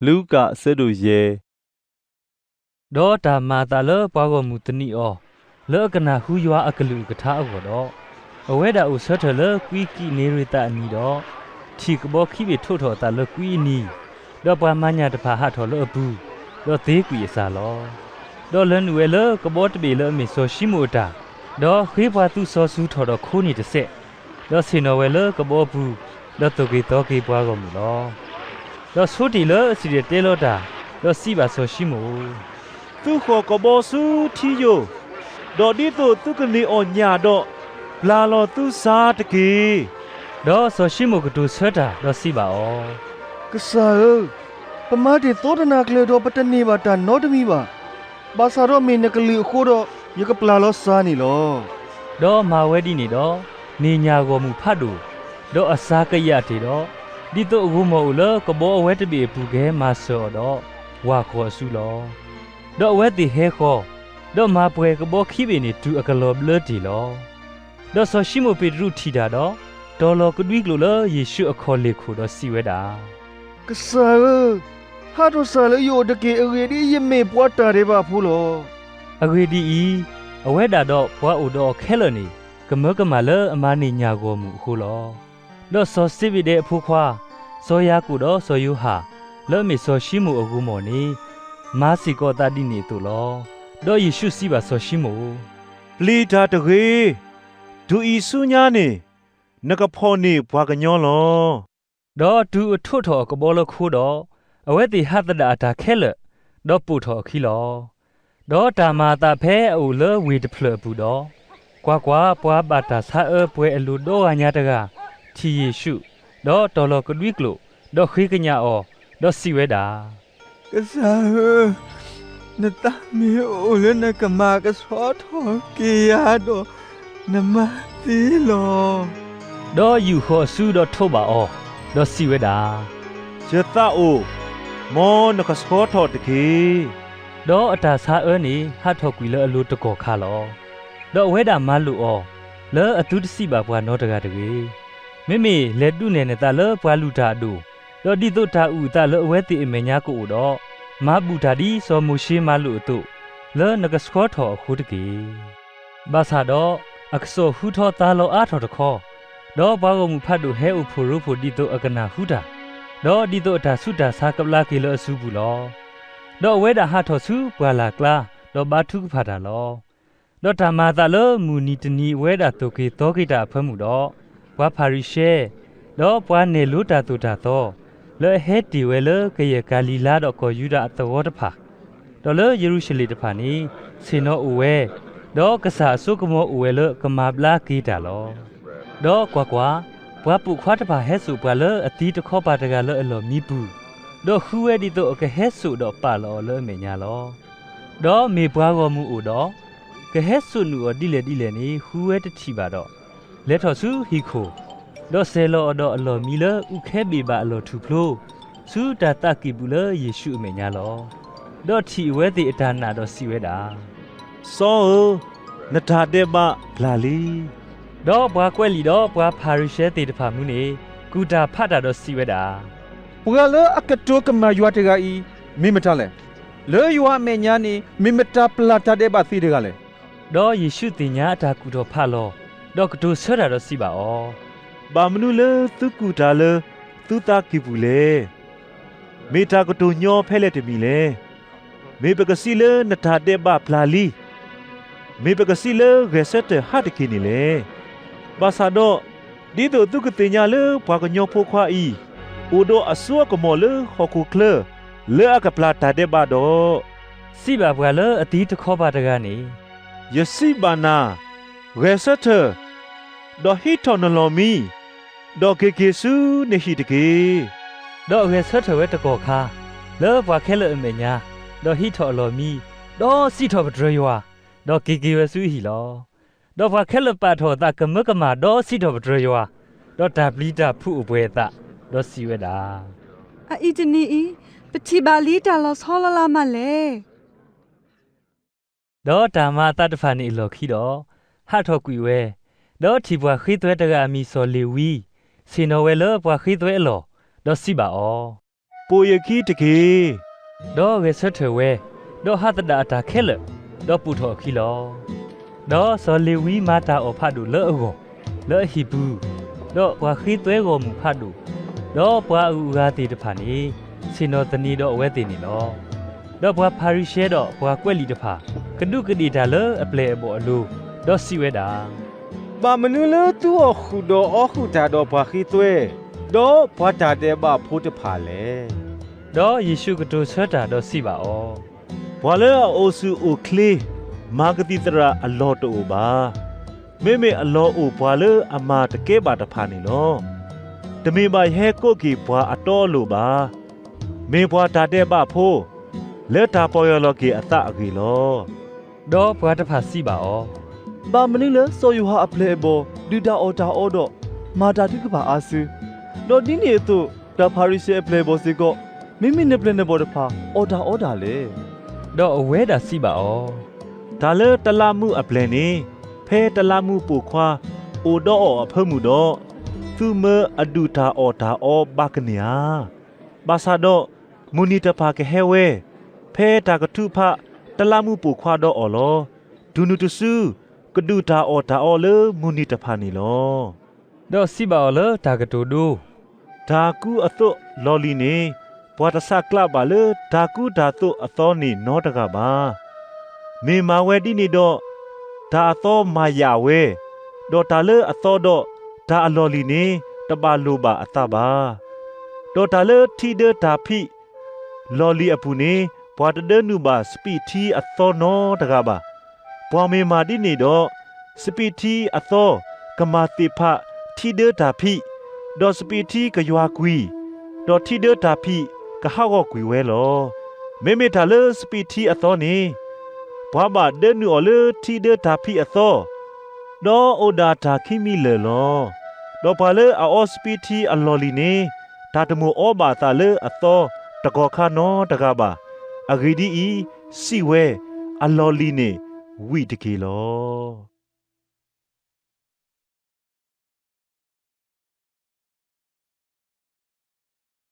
ลูกะเสดุเยดอตามาตาเลปากมุตนีอเลอกนาหูยัวอักลุกทาอวดอအဝဲတာဥဆထလကွီကီနေရတာနီတော့ထီကဘောခိဘထုတ်ထော်တာလကွီနီတော့ပမညာတဖာဟထော်လဘူးတော့သေးကွီအစားလောတော့လန်ဝဲလကဘောတပေလမေဆိုရှိမိုတာတော့ခေးပွားသူစောဆူထော်တော့ခိုးနေတဆက်တော့စင်တော်ဝဲလကဘောဘူးတော့တုကေတော့ကေပွားကုန်လောတော့ဆိုတီလအစီရတဲလောတာတော့စီပါဆိုရှိမိုသူขอกบอสูทีโยดอดิโตตุกนีออญาดอปลาลอตุซาตะเกတော့ဆိုရှိမိုကတူဆွတ်တာတော့စီပါဩကစားပမာတိသောဒနာကလေတော့ပတနေပါတာနောတမီပါဘာသာတော့မင်းနကလီခိုးတော့ယကပလာလောစားနေလောတော့မာဝဲဒီနေတော့နေညာကောမှုဖတ်တူတော့အစားကရတီတော့ဒီတော့အခုမဟုတ်လကဘောအဝဲတပြေပူခဲမဆော်တော့ဝါခေါ်စုလောတော့ဝဲတီဟဲခေါ်တော့မာပွဲကဘောခိပေနေတူအကလောဘလတီလောတော့ဆိုရှိမိုပေတရုထီတာတော့တော်လောကဒွိကလိုလယေရှုအခေါ်လေခုတော့စီဝဲတာကစားဟာတော့စားလေယောတကေအရေဒီယမေပွားတာတွေပါဖူးလောအဂေဒီဤအဝဲတာတော့ဘွားအိုတော့ခဲလနေကမကမလအမနေညာကိုမှုခုလောတော့စောစစ်ပြီးတဲ့အဖိုးခွာစောရကူတော့စောယူဟာလောမေစောရှိမှုအကူမော်နေမာစီကောတာဒီနေတူလောတော့ယေရှုစီပါစောရှိမှုปลีดาตะเกดูอีสุญาเนนกะพอเนบวากะญอลอတော့ဒူအထွတ်တော်ကဘောလခိုးတော့အဝဲတိဟတဒအတာခဲလတော့ပူတော်ခီလောတော့တာမာတာဖဲအိုလဝေတဖလဘူးတော့ကွာပွားပါတာဆာပွဲအလူတော့အညာတကထီယေရှုတော့တော်လကဒွိကလိုတော့ခိကညာအောတော့စီဝဲတာကစားနတမီအိုလနကမာကစောထောကေယာတော့နမတီလောတော့ယူခေါ်ဆူတော့ထုတ်ပါအောတော့စီဝဲတာเจตาโอมอนกะสอทอตะเกတော့အတာဆာနေဟတ်ထော်ကွီလအလူတကောခါလောတော့ဝဲတာမလူအောလဲအတူတစီပါဘွားနောတကတကေမိမိလက်တုနေနဲ့တလဲဘွားလူတာတူတော့ဒီတို့တာဥတလဲအဝဲတိအမေညာကိုတော့မဘူတာဒီစောမူရှိမလူအတုလဲနကစခေါ်ထော်ခုတကေဘာသာတော့အခဆိုဟူထောတာလောအားထော်တခောတော့ဘာကမှုဖတ်တူဟဲဥဖိုရုဖိုဒီတို့အကနာဟူတာတော့ဒီတို့တာဆုတာစာကပလာကေလအစုဘူးလောတော့ဝဲတာဟာထော်စုပွာလာကလာတော့ဘာထုဖာတာလောတော့တာမာတာလမူနီတနီဝဲတာတုကေတောကိတာဖမှုတော့ဘွာဖာရီရှဲတော့ဘွာနေလူတာတူတာတော့လဲဟဲတီဝဲလကေယဂါလီလာတော့ကိုယူဒာအတော်တဖာတော့လဲယေရုရှလေတဖာနီစေနောအဝဲတော့ကဆာဆုကမောအဝဲလကမာပလာကေတာလောတော့ကွာဘွာပုခွားတဖာဟဲဆူဘွာလအတီးတခောပါတကလအလောမီပူတော့ခူဝဲဒီတော့ကဟဲဆူတော့ပါလောလဲမေညာလောတော့မေဘွားကောမှုအိုတော့ကဟဲဆူနူအဒီလေနေခူဝဲတတိပါတော့လက်ထော်စုဟီခိုတော့ဆဲလောတော့အလောမီလဥခဲပေပါအလောထူဖလိုစူတာတကိဘူးလယေရှုအမေညာလောတော့ထီဝဲတိအတာနာတော့စီဝဲတာซอนทาเตบะพลาลีတော့ဘွားကွဲလီတော့ဘွားဖာရီရှဲတေတဖာမှုနေကူတာဖတ်တာတော့စီဝဲတာပူကလအကတောကမာယွာတကဤမိမတလဲလေယွာမေညာနီမိမတပလာတတဲ့ပါသီတကလဲတော့ယေရှုတင်ညာအတာကူတော့ဖတ်လောတော့ကတူဆွဲတာတော့စီပါဩบามนุเลตุกูดาเลตุตากิบุเลเมตากโตญอแพเลตมีเลเมปกสิเลนทาเตบะพลาลีเมปกสิเลเรเซตฮาตกินีเลบาซาโดดิโตตุกติญาเลปวากญอโพควาอีโอโดอซัวกมอเลฮอคูเคลเลอะกะปลาตาเตบะโดစီပါဘွာလအတီးတခောပါတကနေ ยสิบานาเรเซตดอฮิทอนลอมีดอเกเกซูเนฮิตเกတော့ငယ်ဆွတ်ထဝဲတကောခါလောဘွာခဲလအမေညာတော့ဟီထော်လော်မီတော့စီထော်ပဒရယွာတော့ကေကေဝဆူဟီလောတော့ဘွာခဲလပါထော်တာကမကမာတော့စီထော်ပဒရယွာတော့ဒါပလီတာဖုအပွဲတာတော့စီဝဲတာအီတနီဤပတိပါလီတာလောဆောလလာမလဲတော့တာမတတ်တဖာနေလော်ခီတော့ဟာထော်ကွီဝဲတော့ထီဘွာခိသွဲတကအမီစော်လီဝီစင်နော်ဝဲလောဘွာခိသွဲလောတော့စီပါဩ ปูยคีตะเก ดอเวสเทเวดอฮัตดาตาเคลดอปุถอคีลอดอซอเลวีมาตาอพาดูเลอโกเลอฮิบูดอปวาคีตเวโกมุพาดูดอปวาอูกาติตพานีซินอตนีดอเวตินีลอดอปวาพาริเชดอปวาเกวลีตพากดุกดีดาเลอเปลบอลูดอซิเวดา บามนุเลตัวขุดอขุดาดอบาခိตเวดอพาตาเดบาพูดผาเล ดอเยซูกตุเสตาดอซิบาออ ဘွာလဲအိုဆူအိုကလေးမာဂတိတရာအလောတူပါမေမေအလောအိုဘွာလဲအမာတကဲပါတဖာနေလောတမေပါဟဲကိုကီဘွာအတော်လိုပါမေဘွာတာတဲ့ပါဖိုးလက်တာပေါ်ရလောကီအတအကီလော ดอปวาตพาซิบาออ ဘာမနည်းလဲစောယူဟာအပလေဘောဒူတာအော်တာအော်တော့မာတာတိကပါအာဆူတော့ဒီနေတော့ဒါဖာရီရှေအပလေဘောစီကောမိမိနေပလနေဘောတဖာအော်တာလေ ดออเวดาซิบาออ ဒါလဲတလာမှုအပလန်နေဖဲတလာမှုပူခွာအိုတော့အဖမှုတော့သူမအဒူတာအော်တာအော်ဘကနီယာဘာသာတော့မူနီတဖာကဟဲဝဲဖဲတာကထုဖတလာမှုပူခွာတော့အော်လောဒူနုတဆူကဒူတာအော်တာအော်လေမူနီတဖာနီလော ดอซิบาออเลตากตูดู ဒါကူအသွလော်လီနေဘွာတဆကလပါလေဒါကူဒါသွအသောနေနောတကပါမေမာဝဲတိနေတော့ဒါအသောမာယာဝဲတော့တာလေအသောတော့ဒါအလော်လီနေတပါလိုပါအသပါတော့တာလေထီဒတာဖိလော်လီအပူနေဘွာတဒနုပါစပီတီအသောနောတကပါဘွာမေမာတိနေတော့စပီတီအသောကမာတိဖထီဒတာဖိดอสปีทีกะยัวกุยดอทีเดตาพีกะฮาวกุยเวลอเมเมทาเลสปีทีอตอนีบวาบาเดนูอเลทีเดตาพีอตอดอโอดาตาคิมิเลลอดอปาเลอาออสปีทีอลอลีเนตาตมูอบาตาเลอตอตะกอคานอตะกาบาอะกีดีอีสิเวอลอลีเนวิตะกีลอ